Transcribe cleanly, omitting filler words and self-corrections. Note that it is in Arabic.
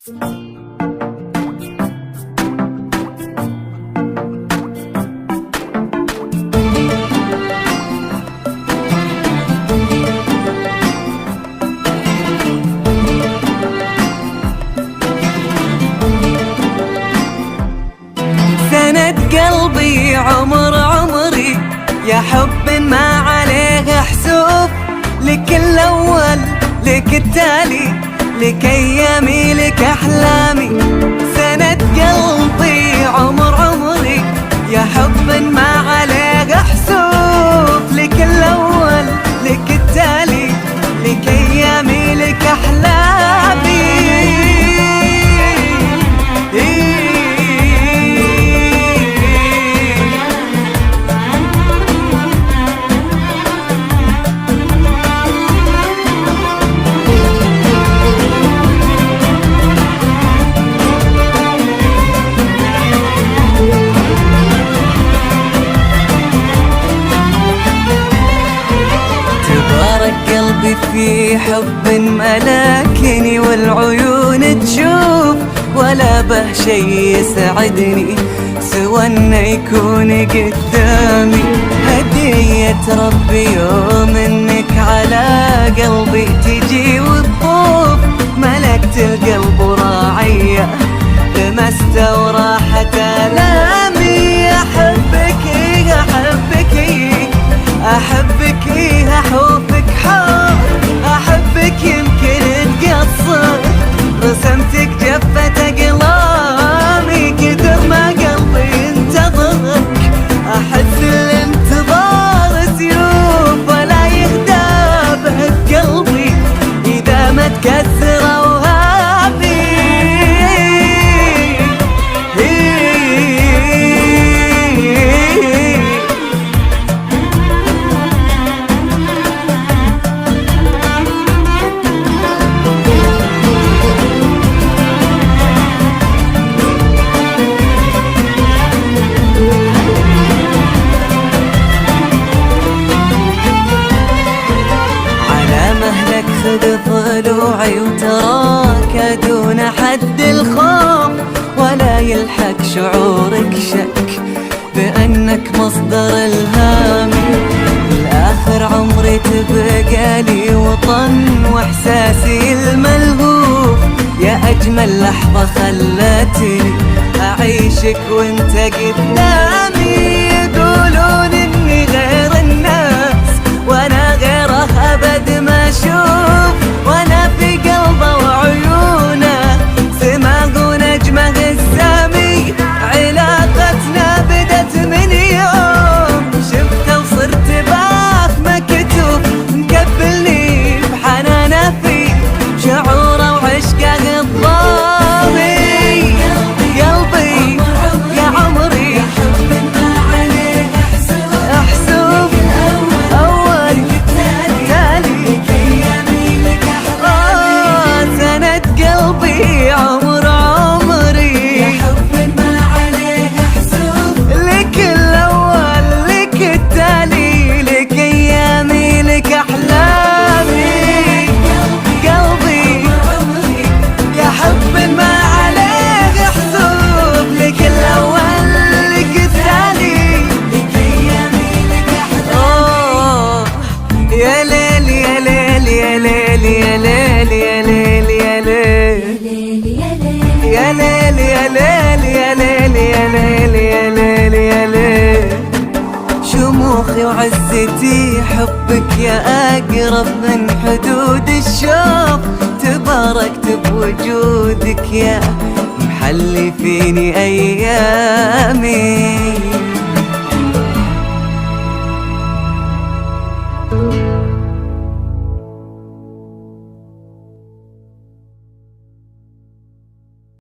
سند قلبي عمر عمري، يا حب ما عليه حسوب، لك الأول لك التالي، لك أيامي لك أحلامي. سند قلبي عمر عمري، يا حب ما عليه حسوب، لك الأول لك التالي، لك أيامي لك أحلامي. قلبي في حب ملاكني، والعيون تشوف ولا به شي يسعدني سوى انه يكون قدامي. هدية ربي يوم انك على قلبي تجي وتطوف، ملكت القلب وراعية لمست وراحت آلامي. أحبك إيه أحبك إيه أحبك إيه أحوفك حار، أحبك يمكن تقصر، رسمتك جفة أقلامي. كثر ما قلبي انتظرك أحس الانتظار سيوف، ولا يهدى به قلبي إذا ما تكسر أوهامي. خذ ضلوعي وتراك دون حد الخوف، ولا يلحق شعورك شك بأنك مصدر الهامي. لآخر عمري تبقى لي وطن وإحساسي الملهوف، يا أجمل لحظة خلتني أعيشك وانت قدامي. يقولون إني غير الناس وأنا غيره أبد ما أشوف، وأنا في قلبه وعيونه سماق ونجمه السامي. علاقتنا بدت من يوم شفته وصرت باف مكتوب، مكبلني بحنانه في شعوره وعشقه الضامي. قلبي يا عمري ما عليه حسوب، أول تالي سند قلبي عمر عمري، يا حب ما عليه حسوب، لك الأول لك التالي، لك أيامي لك أحلامي. قلبي يا حب ما عليه حسوب، لك الأول لك التالي، لك أيامي لك أحلامي. يا ليل يا ليل يا ليل يا ليل يا ليل يا ليل يا ليل يا ليل يا ليل يا ليل يا ليل يا ليل. شموخي وعزتي حبك يا أقرب من حدود الشوق، تباركت بوجودك يا محلي فيني أيامي.